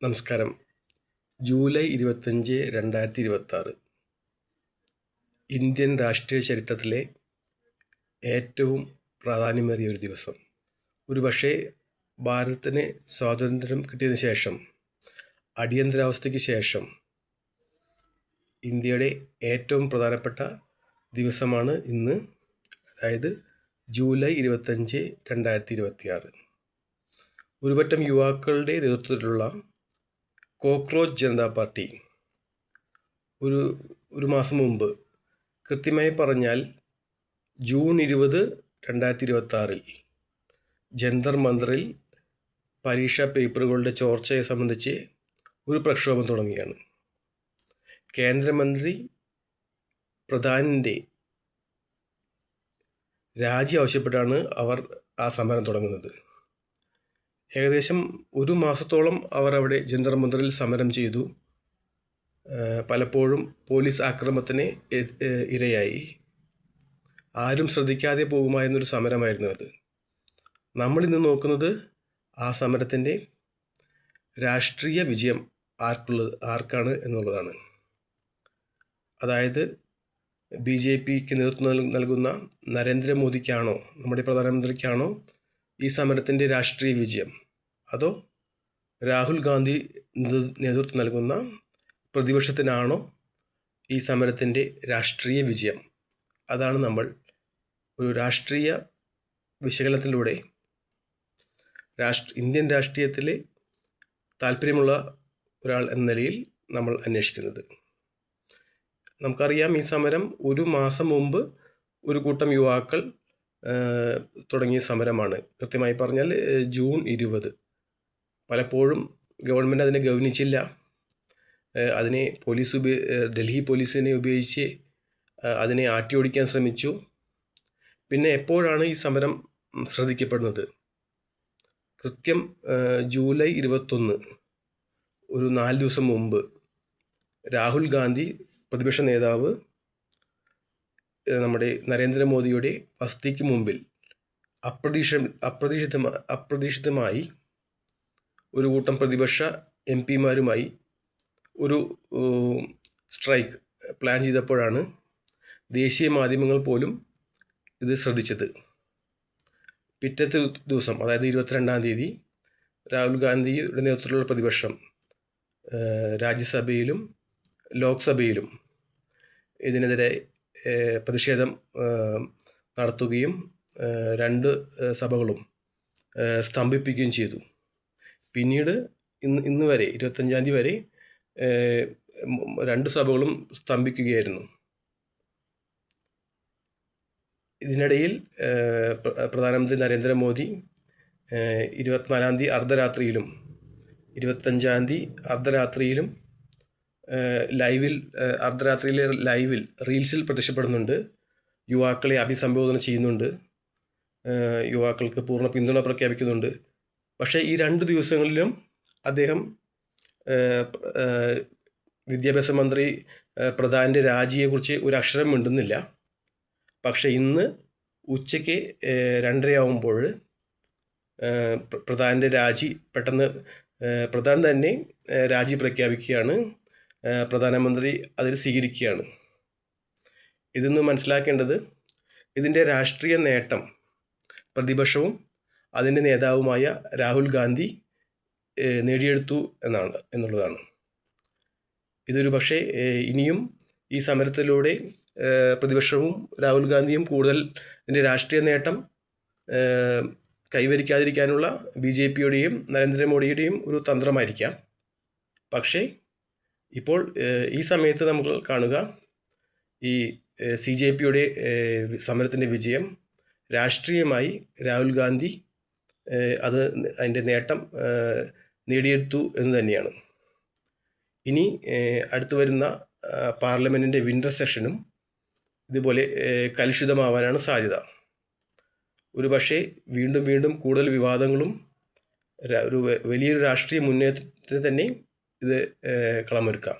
നമസ്കാരം. July 25, 2026 Indian രാഷ്ട്രീയ ചരിത്രത്തിലെ ഏറ്റവും പ്രാധാന്യമേറിയ ഒരു ദിവസം. ഒരുപക്ഷെ ഭാരതത്തിന് സ്വാതന്ത്ര്യം കിട്ടിയതിന് ശേഷം, അടിയന്തരാവസ്ഥയ്ക്ക് ശേഷം ഇന്ത്യയുടെ ഏറ്റവും പ്രധാനപ്പെട്ട ദിവസമാണ് ഇന്ന്. അതായത് ജൂലൈ 25, 2026. ഒരുപറ്റം യുവാക്കളുടെ നേതൃത്വത്തിലുള്ള കോക്രോച്ച് ജനതാ പാർട്ടി ഒരു മാസം മുമ്പ്, കൃത്യമായി പറഞ്ഞാൽ ജൂൺ 20, 2026 ജന്തർ മന്ദറിൽ പരീക്ഷാ പേപ്പറുകളുടെ ചോർച്ചയെ സംബന്ധിച്ച് ഒരു പ്രക്ഷോഭം തുടങ്ങുകയാണ്. കേന്ദ്രമന്ത്രി പ്രധാനിൻ്റെ രാജി ആവശ്യപ്പെട്ടാണ് അവർ ആ സമരം തുടങ്ങുന്നത്. ഏകദേശം ഒരു മാസത്തോളം അവർ അവിടെ ജന്തർ മന്ദറിൽ സമരം ചെയ്തു. പലപ്പോഴും പോലീസ് ആക്രമണത്തിന് ഇരയായി. ആരും ശ്രദ്ധിക്കാതെ പോകുമായിരുന്നൊരു സമരമായിരുന്നു അത്. നമ്മളിന്ന് നോക്കുന്നത് ആ സമരത്തിൻ്റെ രാഷ്ട്രീയ വിജയം ആർക്കാണ് എന്നുള്ളതാണ്. അതായത് BJPക്ക് നേതൃത്വം നൽകുന്ന നരേന്ദ്രമോദിക്കാണോ, നമ്മുടെ പ്രധാനമന്ത്രിക്കാണോ ഈ സമരത്തിൻ്റെ രാഷ്ട്രീയ വിജയം, അതോ രാഹുൽ ഗാന്ധി നേതൃത്വം നൽകുന്ന പ്രതിപക്ഷത്തിനാണോ ഈ സമരത്തിൻ്റെ രാഷ്ട്രീയ വിജയം? അതാണ് നമ്മൾ ഒരു രാഷ്ട്രീയ വിശകലനത്തിലൂടെ ഇന്ത്യൻ രാഷ്ട്രീയത്തിൽ താല്പര്യമുള്ള ഒരാൾ എന്ന നിലയിൽ നമ്മൾ അന്വേഷിക്കുന്നത്. നമുക്കറിയാം, ഈ സമരം ഒരു മാസം മുമ്പ് ഒരു കൂട്ടം യുവാക്കൾ തുടങ്ങിയ സമരമാണ്. കൃത്യമായി പറഞ്ഞാൽ ജൂൺ 20. പലപ്പോഴും ഗവൺമെൻറ് അതിനെ ഗൗനിച്ചില്ല. അതിനെ ഡൽഹി പോലീസിനെ ഉപയോഗിച്ച് അതിനെ ആട്ടിയോടിക്കാൻ ശ്രമിച്ചു. പിന്നെ എപ്പോഴാണ് ഈ സമരം ശ്രദ്ധിക്കപ്പെടുന്നത്? കൃത്യം ജൂലൈ 21, ഒരു 4 ദിവസം മുമ്പ്, രാഹുൽ ഗാന്ധി പ്രതിപക്ഷ നേതാവ് നമ്മുടെ നരേന്ദ്രമോദിയുടെ വസതിക്ക് മുമ്പിൽ അപ്രതീക്ഷിതമായി ഒരു കൂട്ടം പ്രതിപക്ഷ MP-മാരുമായി ഒരു സ്ട്രൈക്ക് പ്ലാൻ ചെയ്തപ്പോഴാണ് ദേശീയ മാധ്യമങ്ങൾ പോലും ഇത് ശ്രദ്ധിച്ചത്. പിറ്റത്തെ ദിവസം, അതായത് 22-ാം തീയതി, രാഹുൽ ഗാന്ധിയുടെ നേതൃത്വത്തിലുള്ള പ്രതിപക്ഷം രാജ്യസഭയിലും ലോക്സഭയിലും ഇതിനെതിരെ പ്രതിഷേധം നടത്തുകയും 2 സഭകളും സ്തംഭിപ്പിക്കുകയും ചെയ്തു. പിന്നീട് ഇന്ന് വരെ, 25-ാം തീയതി വരെ 2 സഭകളും സ്തംഭിക്കുകയായിരുന്നു. ഇതിനിടയിൽ പ്രധാനമന്ത്രി നരേന്ദ്രമോദി 24-ാം തീയതി അർദ്ധരാത്രിയിലും 25-ാം തീയതി അർദ്ധരാത്രിയിലും ലൈവിൽ റീൽസിൽ പ്രത്യക്ഷപ്പെടുന്നുണ്ട്. യുവാക്കളെ അഭിസംബോധന ചെയ്യുന്നുണ്ട്. യുവാക്കൾക്ക് പൂർണ്ണ പിന്തുണ പ്രഖ്യാപിക്കുന്നുണ്ട്. പക്ഷേ ഈ 2 ദിവസങ്ങളിലും അദ്ദേഹം വിദ്യാഭ്യാസ മന്ത്രി പ്രധാൻ്റെ രാജിയെക്കുറിച്ച് ഒരു അക്ഷരം മിണ്ടുന്നില്ല. പക്ഷേ ഇന്ന് ഉച്ചയ്ക്ക് 2:30 ആകുമ്പോൾ പ്രധാൻ്റെ രാജി പെട്ടെന്ന് പ്രധാൻ തന്നെ രാജി പ്രഖ്യാപിക്കുകയാണ്. പ്രധാനമന്ത്രി അതിൽ സ്വീകരിക്കുകയാണ്. ഇതൊന്ന് മനസ്സിലാക്കേണ്ടത്, ഇതിൻ്റെ രാഷ്ട്രീയ നേട്ടം പ്രതിപക്ഷവും അതിൻ്റെ നേതാവുമായ രാഹുൽ ഗാന്ധി നേടിയെടുത്തു എന്നുള്ളതാണ്. ഇതൊരു പക്ഷേ ഇനിയും ഈ സമരത്തിലൂടെ പ്രതിപക്ഷവും രാഹുൽ ഗാന്ധിയും കൂടുതൽ ഇതിൻ്റെ രാഷ്ട്രീയ നേട്ടം കൈവരിക്കാതിരിക്കാനുള്ള BJPയുടെയും നരേന്ദ്രമോദിയുടെയും ഒരു തന്ത്രമായിരിക്കാം. പക്ഷേ ഇപ്പോൾ ഈ സമയത്ത് നമുക്ക് കാണുക, ഈ CJPയുടെ സമരത്തിൻ്റെ വിജയം രാഷ്ട്രീയമായി രാഹുൽ ഗാന്ധി അതിൻ്റെ നേട്ടം നേടിയെടുത്തു എന്ന് തന്നെയാണ്. ഇനി അടുത്തു വരുന്ന പാർലമെൻറ്റിൻ്റെ വിൻ്റർ സെഷനും ഇതുപോലെ കലുഷിതമാവാനാണ് സാധ്യത. ഒരു പക്ഷേ വീണ്ടും കൂടുതൽ വിവാദങ്ങളും ഒരു വലിയൊരു രാഷ്ട്രീയ മുന്നേറ്റത്തിന് തന്നെ ഇത് കളമൊരുക്കാം.